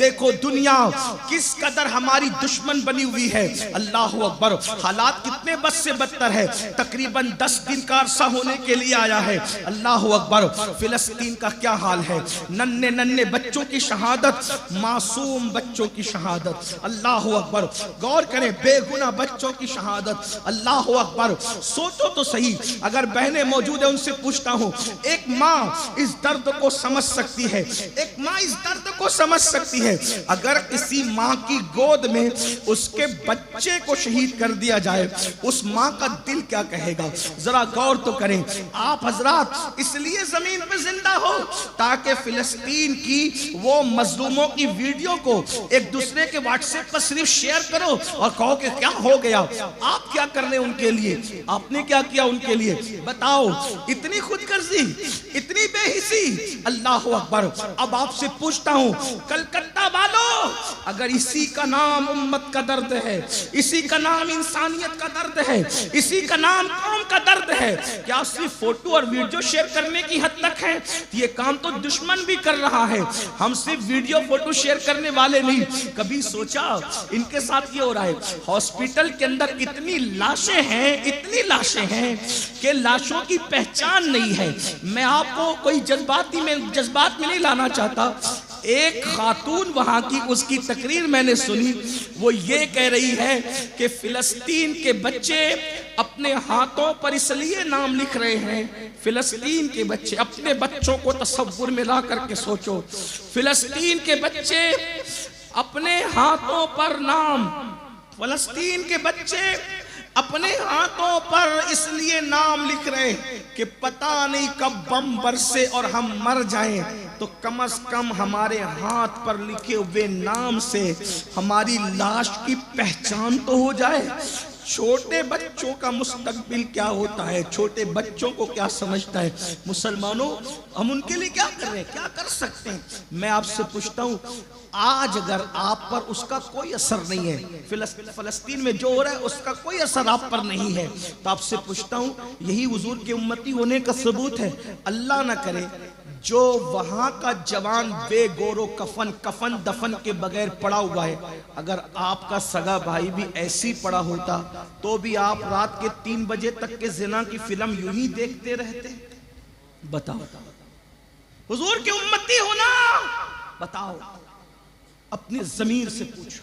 देखो दुनिया किस कदर हमारी दुश्मन बनी हुई है। अल्लाह अकबर, हालात कितने बद से बदतर है। तकरीबन 10 दिन का अरसा होने के लिए आया है। अल्लाह अकबर, फिलिस्तीन का क्या हाल है। नन्हे नन्हे बच्चों की शहादत, मासूम बच्चों की शहादत। अल्लाह अकबर, गौर करें, बेगुनाह बच्चों की शहादत। अल्लाह अकबर, सोचो तो सही, अगर बहनें मौजूद है उनसे पूछता हूं, एक माँ इस दर्द को समझ सकती है, एक माँ इस दर्द को समझ सकती है। अगर किसी माँ की गोद में उसके बच्चे को शहीद कर दिया जाए, उस माँ का दिल क्या कहेगा। जरा गौर तो करें। आप हजरात इसलिए जमीन पे जिंदा हो ताकि फिलिस्तीन की वो मजलूमों की वीडियो को एक दूसरे के व्हाट्सएप पर सिर्फ शेयर करो और कहो कि क्या हो गया। आप क्या कर रहे हैं उनके लिए, आपने क्या किया उनके लिए, बताओ। इतनी खुदगर्जी, इतनी बेहिसी। अल्लाह अकबर, अब आपसे पूछता हूं, कलकत्ता वालों, अगर इसी का नाम उम्मत का दर्द है, इसी का नाम इंसानियत का दर्द है, इसी का नाम कौम का दर्द है, क्या सिर्फ फोटो और वीडियो शेयर करने की हद तक है। ये काम तो दुश्मन भी कर रहा है। हम सिर्फ वीडियो फोटो शेयर करने वाले नहीं। कभी सोचा इनके साथ ये हो रहा है। हॉस्पिटल के अंदर इतनी लाशें हैं, इतनी लाशें हैं कि लाशों की पहचान नहीं है। मैं आपको कोई जज्बात में नहीं लाना चाहता। एक खातून वहां की, उसकी तकरीर मैंने सुनी, वो ये कह रही है कि फिलिस्तीन के बच्चे अपने हाथों पर इसलिए नाम लिख रहे हैं। फिलिस्तीन के बच्चे, अपने बच्चों को तसव्वुर में ला करके सोचो, फिलिस्तीन के बच्चे अपने हाथों पर नाम, फिलिस्तीन के बच्चे अपने हाथों पर इसलिए नाम लिख रहे कि पता नहीं कब बम बरसे और हम मर जाएं, तो कम से कम हमारे हाथ पर लिखे हुए नाम से हमारी लाश की पहचान तो हो जाए। छोटे बच्चों का मुस्तकबिल क्या होता है, छोटे बच्चों को क्या समझता है। मुसलमानों, हम उनके लिए क्या कर रहे हैं, क्या कर सकते हैं। मैं आपसे पूछता हूं, आज अगर आप पर उसका कोई असर नहीं है, फिलिस्तीन में जो हो रहा है उसका कोई असर आप पर नहीं है, तो आपसे पूछता हूं, यही हुजूर के उम्मती होने का सबूत है। अल्लाह ना करे जो वहां का जवान बेगोरो कफन दफन के बगैर पड़ा हुआ है, अगर आपका सगा भाई भी ऐसी पड़ा होता तो भी आप रात के 3 बजे तक के जिना की फिल्म यूं ही देखते रहते। बताओ, हुजूर के उम्मती होना, बताओ। अपनी जमीर से पूछो,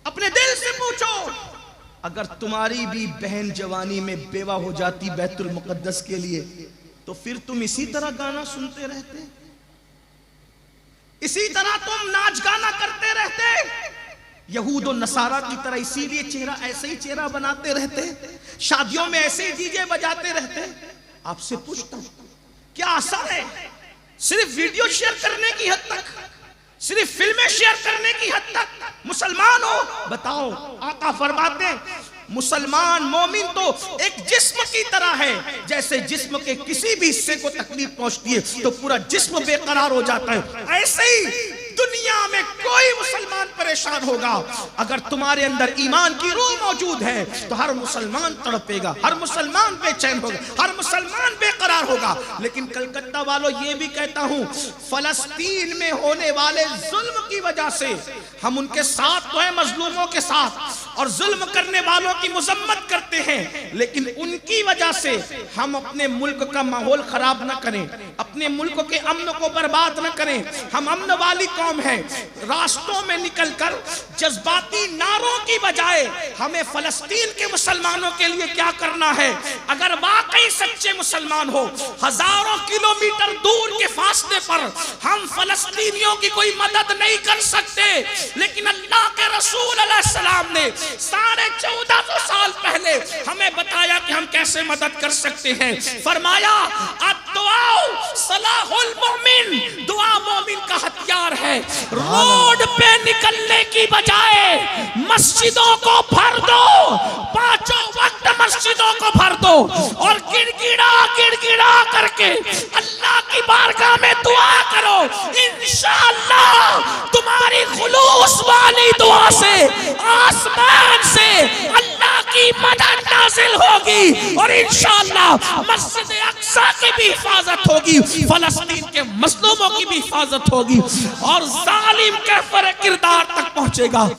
अपने दिल से पूछो। अगर तुम्हारी भी बहन जवानी में बेवा हो जाती बैतुल मुकद्दस के लिए, तो फिर तुम इसी तरह गाना सुनते रहते, इसी तरह तुम नाच गाना करते रहते, यहूद और नसारा की तरह इसीलिए चेहरा ऐसे ही चेहरा बनाते रहते, शादियों में ऐसे ही डीजे बजाते रहते। आपसे पूछता हूं, क्या असर है सिर्फ वीडियो शेयर करने की हद तक, सिर्फ फिल्में शेयर करने की हद तक। मुसलमान हो, बताओ। आका फरमाते हैं, मुसलमान मोमिन तो एक जिस्म की तरह है, जैसे जिस्म के किसी भी हिस्से को तकलीफ पहुंचती है तो पूरा जिस्म बेकरार हो जाता है। ऐसे ही दुनिया में कोई मुसलमान परेशान होगा, अगर तुम्हारे अंदर ईमान की रूह मौजूद है तो हर मुसलमान तड़पेगा, हर मुसलमान बेचैन होगा, हर मुसलमान बेकरार होगा। लेकिन कलकत्ता वालों, ये भी कहता हूं, फलस्तीन में होने वाले जुल्म की वजह से हम उनके साथ तो हैं, मजलूमों के साथ, और जुल्म करने वालों की मुजम्मत करते हैं, लेकिन उनकी वजह से हम अपने मुल्क का माहौल खराब न करें, अपने मुल्क के अमन को बर्बाद न करें। हम अमन वाली कौम है। रास्तों में निकलकर जज्बाती नारों की बजाय हमें फलस्तीन के मुसलमानों के लिए क्या करना है। अगर वाकई सच्चे मुसलमान हो, हजारों किलोमीटर दूर के फासले पर हम फलस्तीनियों की कोई मदद नहीं कर सकते, लेकिन अल्लाह के रसूल अलैहिस्सलाम ने 1450 साल पहले हमें बताया कि हम कैसे मदद कर सकते हैं। फरमाया, अद्दुआ सलाहुल मोमिन, दुआ मोमिन का हथियार है। रोड पे निकलने की बजाय मस्जिदों को भर दो, 5 वक्त मस्जिदों को भर दो और गिड़गिड़ा करके अल्लाह की बारगाह में दुआ करो। इंशाअल्लाह तुम्हारी खुलूस वाली दुआ से आसमान से अल्लाह की मदद नाजिल होगी और इंशाअल्लाह मस्जिद अक्सा की भी हिफाजत होगी, फलस्तीन के मजलूमों की भी हिफाजत होगी। और तालीम कैफर किरदार तक पहुंचेगा।